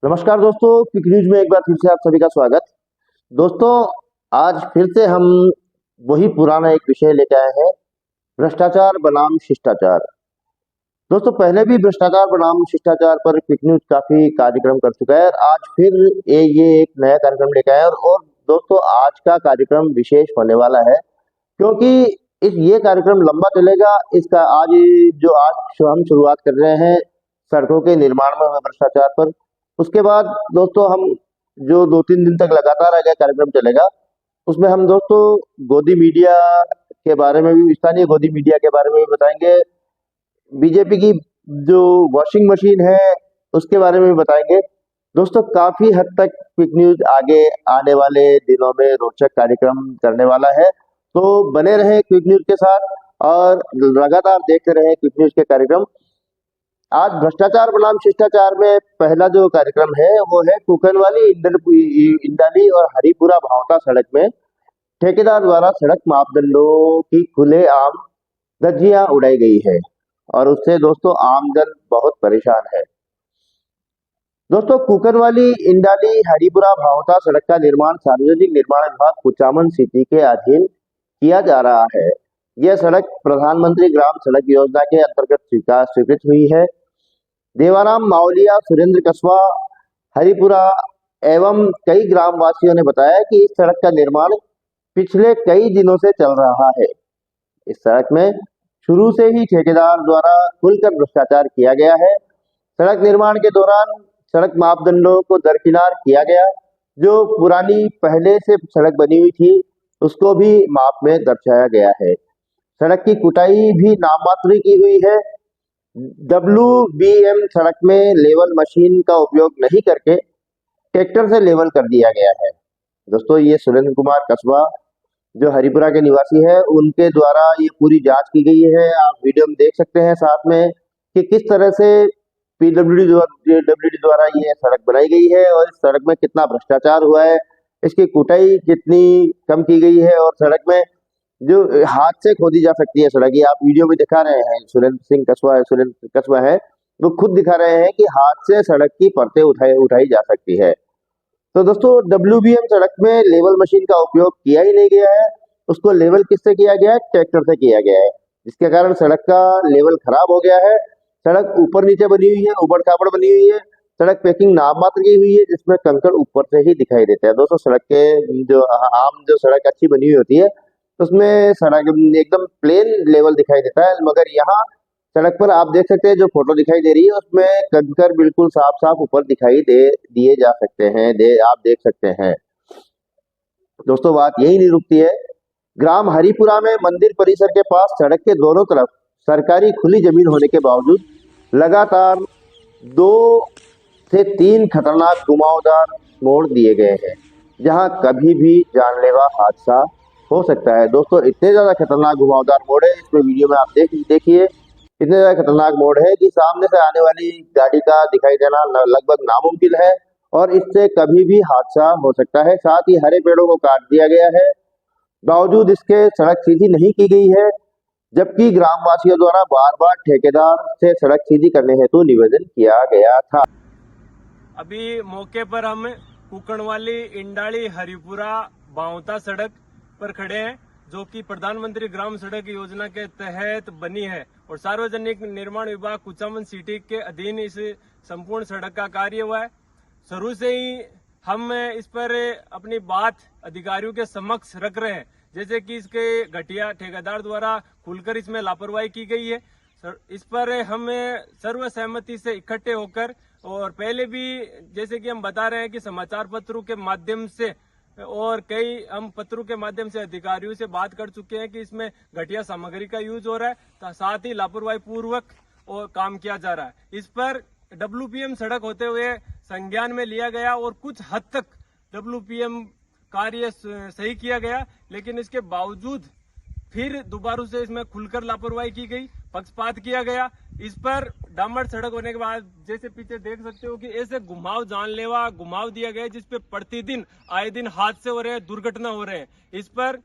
नमस्कार दोस्तों, quick news में एक बार फिर से आप सभी का स्वागत। दोस्तों, आज फिर से हम वही पुराना एक विषय लेके आए हैं, भ्रष्टाचार बनाम शिष्टाचार। दोस्तों, पहले भी भ्रष्टाचार बनाम शिष्टाचार पर क्विक न्यूज काफी कार्यक्रम कर चुका है और आज फिर ये एक नया कार्यक्रम लेके आए हैं। और दोस्तों, आज का कार्यक्रम विशेष होने वाला है क्योंकि ये कार्यक्रम लंबा चलेगा। इसका आज हम शुरुआत कर रहे हैं सड़कों के निर्माण में हुए भ्रष्टाचार पर। उसके बाद दोस्तों हम जो 2-3 दिन तक लगातार आगे कार्यक्रम चलेगा, उसमें हम दोस्तों गोदी मीडिया के बारे में भी, स्थानीय गोदी मीडिया के बारे में भी बताएंगे। बीजेपी की जो वॉशिंग मशीन है उसके बारे में भी बताएंगे। दोस्तों, काफी हद तक क्विक न्यूज आगे आने वाले दिनों में रोचक कार्यक्रम करने वाला है, तो बने रहे क्विक न्यूज के साथ और लगातार देखते रहे क्विक न्यूज के कार्यक्रम। आज भ्रष्टाचार बनाम शिष्टाचार में पहला जो कार्यक्रम है वो है कुकनवाली इंडाली और हरिपुरा भावता सड़क में ठेकेदार द्वारा सड़क मापदंडों की खुलेआम धज्जियां उड़ाई गई है और उससे दोस्तों आमजन बहुत परेशान है। दोस्तों, कुकनवाली इंडाली हरिपुरा भावता सड़क का निर्माण सार्वजनिक निर्माण विभाग कुचामन सिटी के अधीन किया जा रहा है। यह सड़क प्रधानमंत्री ग्राम सड़क योजना के अंतर्गत स्वीकृत हुई है। देवाराम मावलिया, सुरेंद्र कस्बा, हरिपुरा एवं कई ग्रामवासियों ने बताया कि इस सड़क का निर्माण पिछले कई दिनों से चल रहा है। इस सड़क में शुरू से ही ठेकेदार द्वारा खुलकर भ्रष्टाचार किया गया है। सड़क निर्माण के दौरान सड़क मापदंडों को दरकिनार किया गया। जो पुरानी पहले से सड़क बनी हुई थी उसको भी माप में दर्शाया गया है। सड़क की कुटाई भी नाममात्र की हुई है। WBM सड़क में लेवल मशीन का उपयोग नहीं करके ट्रैक्टर से लेवल कर दिया गया है। दोस्तों, ये सुरेंद्र कुमार कस्बा जो हरिपुरा के निवासी है उनके द्वारा ये पूरी जांच की गई है। आप वीडियो में देख सकते हैं साथ में कि किस तरह से PWD द्वारा ये सड़क बनाई गई है और इस सड़क में कितना भ्रष्टाचार हुआ है, इसकी कुटाई कितनी कम की गई है और सड़क में जो हाथ से खोदी जा सकती है सड़क, ये आप वीडियो में दिखा रहे हैं। सुरेंद्र कस्बा है वो खुद दिखा रहे हैं कि हाथ से सड़क की परतें उठाई जा सकती है। तो दोस्तों, WBM सड़क में लेवल मशीन का उपयोग किया ही नहीं गया है। उसको लेवल किससे किया गया है? ट्रैक्टर से किया गया है, जिसके कारण सड़क का लेवल खराब हो गया है। सड़क ऊपर नीचे बनी हुई है, उबड़ खाबड़ बनी हुई है। सड़क पैकिंग नाम मात्र की हुई है, जिसमें कंकड़ ऊपर से ही दिखाई देता है। दोस्तों, सड़क के जो सड़क अच्छी बनी हुई होती है उसमें सड़क एकदम प्लेन लेवल दिखाई देता है, मगर यहाँ सड़क पर आप देख सकते हैं जो फोटो दिखाई दे रही है उसमें कंकड़ बिल्कुल साफ साफ ऊपर दिखाई दिए जा सकते हैं, आप देख सकते हैं। दोस्तों, बात यही नहीं रुकती है। ग्राम हरिपुरा में मंदिर परिसर के पास सड़क के दोनों तरफ सरकारी खुली जमीन होने के बावजूद लगातार 2 से 3 खतरनाक घुमावदार मोड़ दिए गए हैं, जहां कभी भी जानलेवा हादसा हो सकता है। दोस्तों, इतने ज्यादा खतरनाक घुमावदार मोड़ है, इसमें वीडियो में आप देखिए इतने ज्यादा खतरनाक मोड़ है कि सामने से आने वाली गाड़ी का दिखाई देना लगभग नामुमकिन है और इससे कभी भी हादसा हो सकता है। साथ ही हरे पेड़ों को काट दिया गया है, बावजूद इसके सड़क सीधी नहीं की गई है, जबकि ग्रामवासियों द्वारा बार बार ठेकेदार से सड़क सीधी करने हेतु निवेदन किया गया था। अभी मौके पर हम कुकणवाली इंडाली हरिपुरा बावता सड़क पर खड़े हैं, जो कि प्रधानमंत्री ग्राम सड़क योजना के तहत बनी है और सार्वजनिक निर्माण विभाग कुचामन सिटी के अधीन इस संपूर्ण सड़क का कार्य हुआ है। शुरू से ही हम इस पर अपनी बात अधिकारियों के समक्ष रख रहे हैं, जैसे कि इसके घटिया ठेकेदार द्वारा खुलकर इसमें लापरवाही की गई है। इस पर हम सर्वसहमति से इकट्ठे होकर, और पहले भी जैसे कि हम बता रहे हैं कि समाचार पत्रों के माध्यम से और कई हम पत्रों के माध्यम से अधिकारियों से बात कर चुके हैं कि इसमें घटिया सामग्री का यूज हो रहा है, साथ ही लापरवाही पूर्वक और काम किया जा रहा है। इस पर WPM सड़क होते हुए संज्ञान में लिया गया और कुछ हद तक WPM कार्य सही किया गया, लेकिन इसके बावजूद फिर दोबारा से इसमें खुलकर लापरवाही की गई, पक्षपात किया गया। इस पर डामर सड़क होने के बाद जैसे पीछे देख सकते हो कि ऐसे जानलेवा घुमाव दिया गया, जिसपे प्रतिदिन आए दिन हादसे हो रहे हैं, दुर्घटना हो रहे हैं। इस पर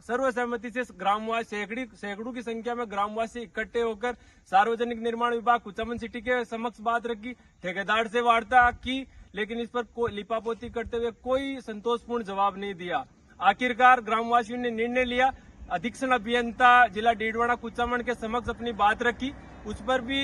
सर्वसहमति से ग्रामवासी सैकड़ों की संख्या में ग्रामवासी इकट्ठे होकर सार्वजनिक निर्माण विभाग कुचामन सिटी के समक्ष बात रखी, ठेकेदार से वार्ता की, लेकिन इस पर लिपापोती करते हुए कोई संतोषपूर्ण जवाब नहीं दिया। आखिरकार ग्रामवासियों ने निर्णय लिया, अधीक्षण अभियंता जिला डीडवाना कुचामन के समक्ष अपनी बात रखी। उस पर भी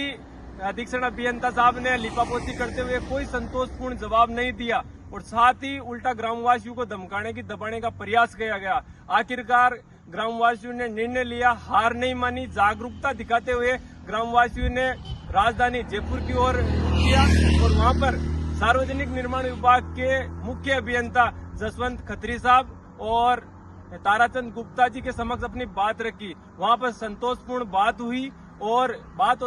अधीक्षण अभियंता साहब ने लिपापोती करते हुए कोई संतोषपूर्ण जवाब नहीं दिया और साथ ही उल्टा ग्रामवासियों को धमकाने की दबाने का प्रयास किया गया। आखिरकार ग्रामवासियों ने निर्णय लिया, हार नहीं मानी, जागरूकता दिखाते हुए ग्रामवासियों ने राजधानी जयपुर की ओर किया और वहां पर सार्वजनिक निर्माण विभाग के मुख्य अभियंता जसवंत खत्री साहब और ताराचंद गुप्ता जी के समक्ष अपनी बात रखी। वहां पर संतोषपूर्ण बात हुई और बात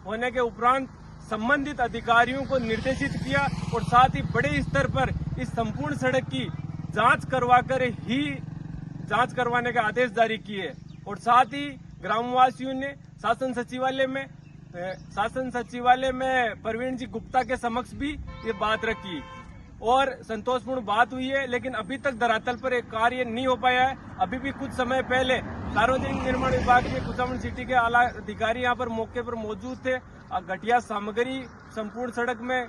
होने के उपरांत संबंधित अधिकारियों को निर्देशित किया और साथ ही बड़े स्तर पर इस संपूर्ण सड़क की जांच करवाने के आदेश जारी किए और साथ ही ग्रामवासियों ने शासन सचिवालय में प्रवीण जी गुप्ता के समक्ष भी ये बात रखी और संतोषपूर्ण बात हुई है। लेकिन अभी तक धरातल पर एक कार्य नहीं हो पाया है। अभी भी कुछ समय पहले सार्वजनिक निर्माण विभाग में कुचामन सिटी के आला अधिकारी यहाँ पर मौके पर मौजूद थे। घटिया सामग्री संपूर्ण सड़क में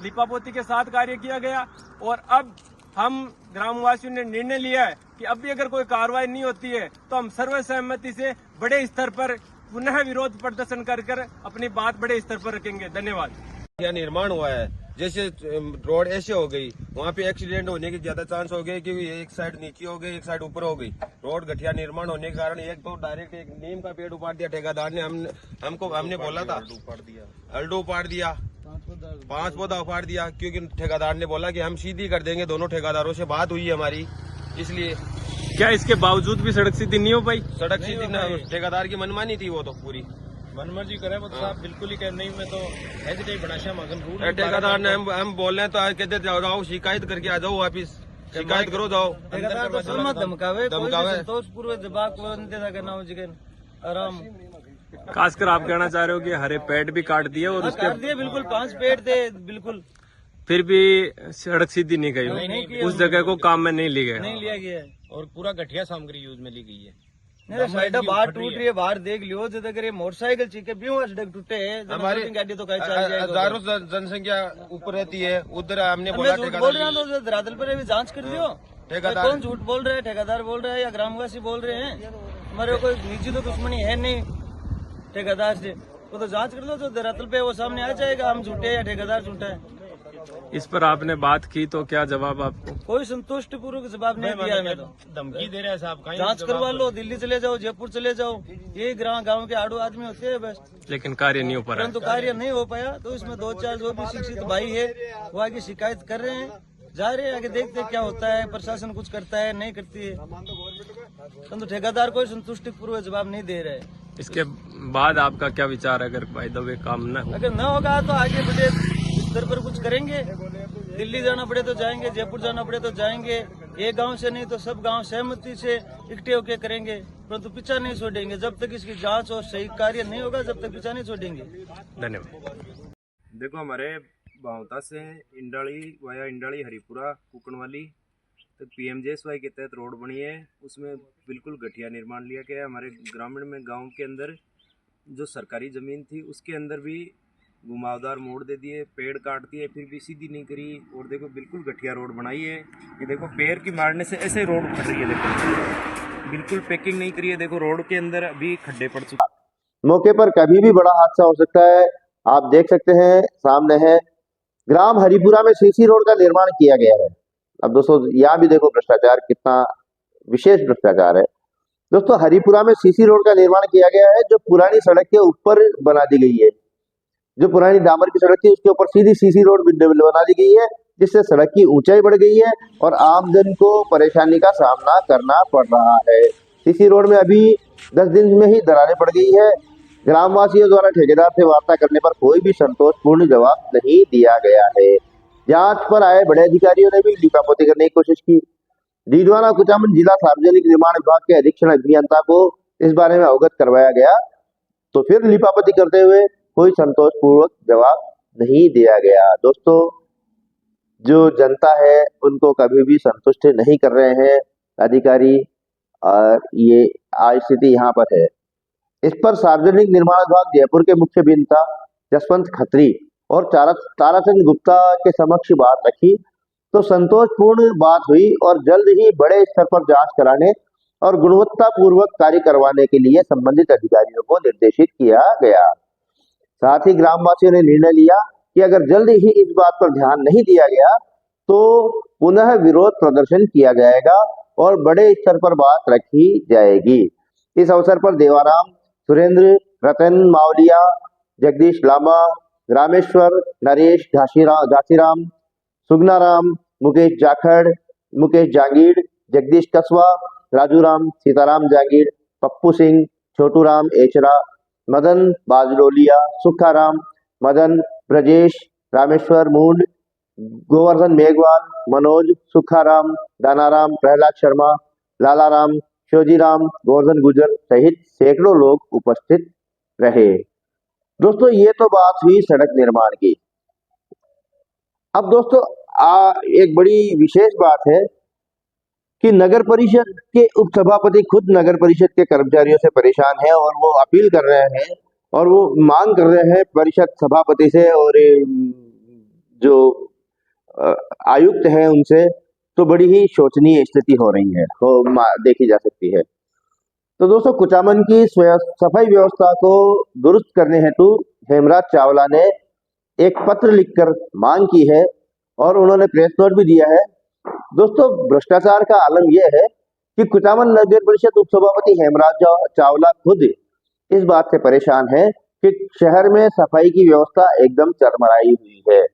लिपापोती के साथ कार्य किया गया और अब हम ग्रामवासियों ने निर्णय लिया है कि अब भी अगर कोई कार्रवाई नहीं होती है तो हम सर्वसहमति से बड़े स्तर पर पुनः विरोध प्रदर्शन कर अपनी बात बड़े स्तर पर रखेंगे। धन्यवाद। क्या निर्माण हुआ है, जैसे रोड ऐसे हो गई, वहाँ पे एक्सीडेंट होने की ज्यादा चांस हो गए क्योंकि एक साइड नीचे हो गई, एक साइड ऊपर हो गई। रोड घटिया निर्माण होने के कारण एक तो डायरेक्ट एक नीम का पेड़ उपाड़ दिया ठेकेदार ने। हमने बोला था अल्डो उपाड़ दिया, 5 पौधा उपाड़ दिया क्योंकि ठेकेदार ने बोला कि हम सीधी कर देंगे। दोनों ठेकेदारों से बात हुई है हमारी, इसलिए। क्या इसके बावजूद भी सड़क सीधी नहीं हो पाई? सड़क सीधी ठेकेदार की मनमानी थी, वो तो पूरी मनमर्जी करे वो तो साहब बिल्कुल ही कर नहीं। मैं तो ऐसे बनाशा मगन रूल ठेकेदार ने हम बोल रहे हैं तो कहते जाओ शिकायत करके आ जाओ, वापिस शिकायत करो, जाओ। धमकावे संतोषपूर्वक जवाब करना आराम। खासकर आप कहना चाह रहे हो कि हरे पेड़ भी काट दिए और उसके दिए, बिल्कुल 5 पेड़ थे, बिल्कुल फिर भी सड़क सीधी नहीं गई, उस जगह को काम में नहीं लिया गया और पूरा घटिया सामग्री यूज में ली गई है। साइड बाहर टूट रही है, बाहर देख लियो। जब अगर ये मोटरसाइकिल चीखे भी सड़क टूटे है, हमारी गाड़ी तो कहीं चल जाएगा। हजारों जनसंख्या ऊपर रहती है, उधर हमने बोला बोल रहे हैं तो धरातल पर भी जांच कर दियो। ठेकेदार कौन झूठ बोल रहे हैं, ठेकेदार बोल रहे हैं या ग्रामवासी बोल रहे हैं? हमारे कोई निजी तो दुश्मनी है नहीं ठेकेदार से, वो तो जांच कर लो। तो धरातल पे वो सामने आ जाएगा, हम झूठे या ठेकेदार झूठा है। इस पर आपने बात की तो क्या जवाब आपको? कोई संतुष्ट पूर्वक जवाब नहीं दिया। मैं तो धमकी दे रहे हैं साहब, जांच करवा लो, दिल्ली चले जाओ, जयपुर चले जाओ, ये गांव के आड़ू आदमी होते हैं बस। लेकिन कार्य नहीं हो पा रहा, परंतु कार्य नहीं हो पाया। तो इसमें 2-4 जो भी शिक्षित भाई है वो आगे शिकायत कर रहे हैं, जा रहे हैं, आगे देखते क्या होता है। प्रशासन कुछ करता है, नहीं करती है, परंतु ठेकेदार कोई संतुष्टि पूर्वक जवाब नहीं दे रहे। इसके बाद आपका क्या विचार है? अगर बाय द वे काम न हो, अगर न होगा तो आगे बड़े स्तर पर कुछ करेंगे। दिल्ली जाना पड़े तो जाएंगे, जयपुर जाना पड़े तो जाएंगे। एक गांव से नहीं तो सब गांव सहमति से इकट्ठे होकर करेंगे, परंतु पीछा नहीं छोड़ेंगे। जब तक इसकी जांच और सही कार्य नहीं होगा जब तक पीछा नहीं छोड़ेंगे। धन्यवाद। देखो, हमारे बावता से इंडाली हरिपुरा कुकणवाली तक PMJSY के तहत रोड बनी है। उसमें बिल्कुल घटिया निर्माण लिया गया है। हमारे ग्रामीण में गांव के अंदर जो सरकारी ज़मीन थी उसके अंदर भी घुमावदार मोड़ दे दिए, पेड़ काट दिए, फिर भी सीधी नहीं करी। और देखो बिल्कुल घटिया रोड बनाई है। ये देखो पैर की मारने से ऐसे रोड फट रही है, देखो बिल्कुल पैकिंग नहीं करी है। देखो रोड के अंदर अभी खड्डे पड़ चुके। मौके पर कभी भी बड़ा हादसा हो सकता है। आप देख सकते हैं सामने है ग्राम हरिपुरा में सीसी रोड का निर्माण किया गया है। अब दोस्तों यहाँ भी देखो भ्रष्टाचार कितना विशेष भ्रष्टाचार है। दोस्तों हरिपुरा में सीसी रोड का निर्माण किया गया है, जो पुरानी सड़क के ऊपर बना दी गई है। जो पुरानी डामर की सड़क थी उसके ऊपर सीधी सीसी रोड बना दी गई है, जिससे सड़क की ऊंचाई बढ़ गई है और आमजन को परेशानी का सामना करना पड़ रहा है। सीसी रोड में अभी 10 दिन में ही दरारें पड़ गई है। ग्रामवासियों द्वारा ठेकेदार से वार्ता करने पर कोई भी संतोषपूर्ण जवाब नहीं दिया गया है। जांच पर आए बड़े अधिकारियों ने भी लिपापोती करने की कोशिश की। डीडवाना कुचामन जिला सार्वजनिक निर्माण विभाग के अधीक्षण अभियंता को इस बारे में अवगत करवाया गया, तो फिर लिपापोती करते हुए कोई संतोषपूर्वक जवाब नहीं दिया गया। दोस्तों जो जनता है उनको कभी भी संतुष्ट नहीं कर रहे हैं अधिकारी, और ये स्थिति यहाँ पर है। इस पर सार्वजनिक निर्माण विभाग जयपुर के मुख्य अभियंता जसवंत खत्री और ताराचंद गुप्ता के समक्ष बात रखी तो संतोषपूर्ण बात हुई और जल्द ही बड़े स्तर पर जांच कराने और गुणवत्ता पूर्वक कार्य करवाने के लिए संबंधित अधिकारियों को निर्देशित किया गया। साथ ही ग्रामवासियों ने निर्णय लिया कि अगर जल्द ही इस बात पर ध्यान नहीं दिया गया तो पुनः विरोध प्रदर्शन किया जाएगा और बड़े स्तर पर बात रखी जाएगी। इस अवसर पर देवाराम, सुरेंद्र, रतन मावलिया, जगदीश लामा, रामेश्वर, नरेश घासीराम, सुगनाराम, मुकेश जाखड़, मुकेश जांगीड़, जगदीश कस्वा, राजूराम, सीताराम जांगीड़, पप्पू सिंह, छोटूराम एचरा, मदन बाजलोलिया, सुखाराम, मदन, ब्रजेश, रामेश्वर मूंड, गोवर्धन मेघवाल, मनोज, सुखाराम, दानाराम, प्रहलाद शर्मा, लालाराम, शिवजीराम, गोवर्धन गुजर सहित सैकड़ों लोग उपस्थित रहे। दोस्तों, ये तो बात हुई सड़क निर्माण की। अब दोस्तों एक बड़ी विशेष बात है कि नगर परिषद के उपसभापति खुद नगर परिषद के कर्मचारियों से परेशान है और वो अपील कर रहे हैं और वो मांग कर रहे हैं परिषद सभापति से और जो आयुक्त हैं उनसे। तो बड़ी ही शोचनीय स्थिति हो रही है, देखी जा सकती है। तो दोस्तों, कुचामन की सफाई व्यवस्था को दुरुस्त करने हेतु हेमराज चावला ने एक पत्र लिखकर मांग की है और उन्होंने प्रेस नोट भी दिया है। दोस्तों, भ्रष्टाचार का आलम यह है कि कुचामन नगर परिषद उपसभापति हेमराज चावला खुद इस बात से परेशान है कि शहर में सफाई की व्यवस्था एकदम चरमराई हुई है।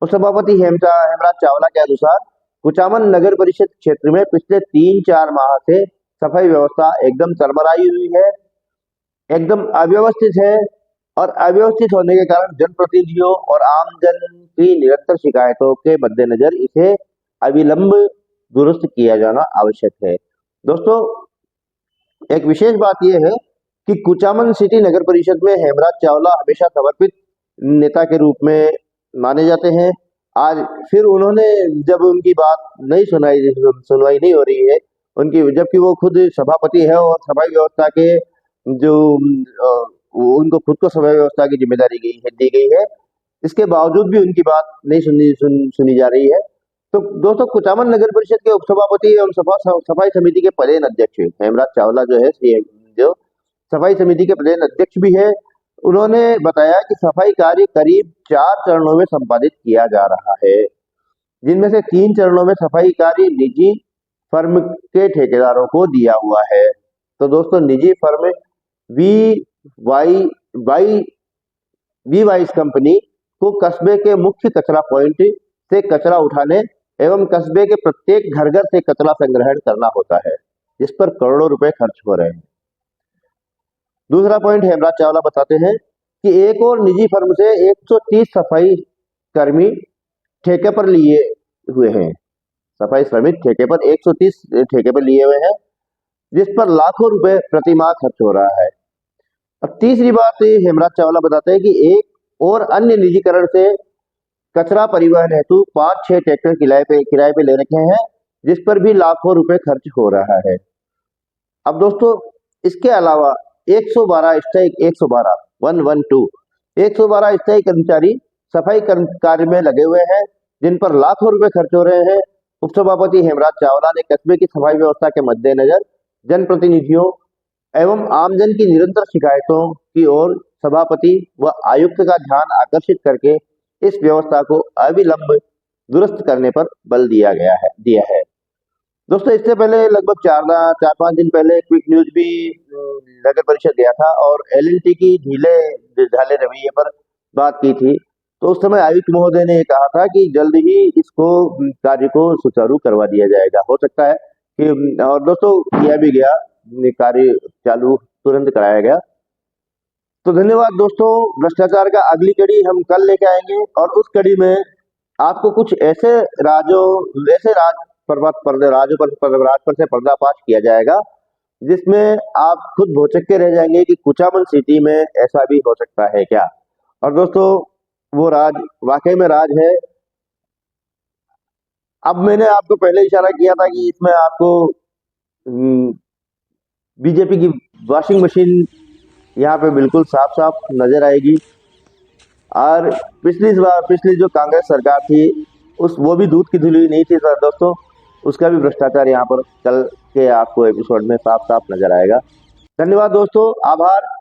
उपसभापति हेमराज चावला के अनुसार कुचामन नगर परिषद क्षेत्र में पिछले 3-4 माह से सफाई व्यवस्था एकदम चरमराई हुई है, एकदम अव्यवस्थित है और अव्यवस्थित होने के कारण जनप्रतिनिधियों और आमजन की निरंतर शिकायतों के मद्देनजर इसे अविलंब दुरुस्त किया जाना आवश्यक है। दोस्तों, एक विशेष बात यह है कि कुचामन सिटी नगर परिषद में हेमराज चावला हमेशा समर्पित नेता के रूप में माने जाते हैं। आज फिर उन्होंने जब उनकी बात नहीं सुनवाई नहीं हो रही है उनकी, जबकि वो खुद सभापति है और सफाई व्यवस्था के जो उनको खुद को सफाई व्यवस्था की जिम्मेदारी दी गई है, इसके बावजूद भी उनकी बात नहीं सुनी जा रही है। तो दोस्तों, कुचामन नगर परिषद के उपसभापति एवं सफाई समिति के प्रदेश अध्यक्ष हेमराज चावला जो है, जो सफाई समिति के प्रदेश अध्यक्ष भी है, उन्होंने बताया कि सफाई कार्य करीब 4 चरणों में संपादित किया जा रहा है, जिनमें से 3 चरणों में सफाई कार्य निजी फर्म के ठेकेदारों को दिया हुआ है। तो दोस्तों, निजी फर्म वी वाइस कंपनी को कस्बे के मुख्य कचरा पॉइंट से कचरा उठाने एवं कस्बे के प्रत्येक घर घर से कचरा संग्रहण करना होता है, जिस पर करोड़ों रुपए खर्च हो रहे हैं। दूसरा पॉइंट हेमराज चावला बताते हैं कि एक और निजी फर्म से 130 सफाई कर्मी ठेके पर लिए हुए हैं, सफाई श्रमिक ठेके पर 130 ठेके पर लिए हुए हैं, जिस पर लाखों रुपए प्रति माह खर्च हो रहा है। अब तीसरी बात हेमराज चावला बताते हैं कि एक और अन्य निजीकरण से कचरा परिवहन हेतु 5-6 ट्रैक्टर किराए पे ले रखे हैं, जिस पर भी लाखों रुपए खर्च हो रहा है। अब दोस्तों, इसके अलावा 112 स्थायी कर्मचारी सफाई कार्य में लगे हुए हैं, जिन पर लाखों रुपए खर्च हो रहे हैं। उपसभापति हेमराज चावला ने कस्बे की सफाई व्यवस्था के मद्देनजर जनप्रतिनिधियों एवं आमजन की निरंतर शिकायतों की ओर सभापति व आयुक्त का ध्यान आकर्षित करके इस व्यवस्था को अविलंब दुरुस्त करने पर बल दिया है। दोस्तों, इससे पहले लगभग 4-5 दिन पहले क्विक न्यूज भी नगर परिषद गया था और एलएनटी की ढीले रवैये पर बात की थी। तो उस समय आयुक्त महोदय ने कहा था कि जल्द ही इसको कार्य को सुचारू करवा दिया जाएगा। हो सकता है कि, और दोस्तों किया भी गया, कार्य चालू तुरंत कराया गया। तो धन्यवाद दोस्तों। भ्रष्टाचार का अगली कड़ी हम कल लेके आएंगे और उस कड़ी में आपको कुछ ऐसे राजों पर से पर्दाफाश किया जाएगा जिसमें आप खुद भौचक्के रह जाएंगे कि कुचामन सिटी में ऐसा भी हो सकता है क्या। और दोस्तों, वो राज वाकई में राज है। अब मैंने आपको पहले इशारा किया था कि इसमें आपको बीजेपी की वॉशिंग मशीन यहाँ पे बिल्कुल साफ साफ नजर आएगी। और पिछली जो कांग्रेस सरकार थी वो भी दूध की धुली नहीं थी सर दोस्तों, उसका भी भ्रष्टाचार यहाँ पर कल के आपको एपिसोड में साफ साफ नजर आएगा। धन्यवाद दोस्तों, आभार।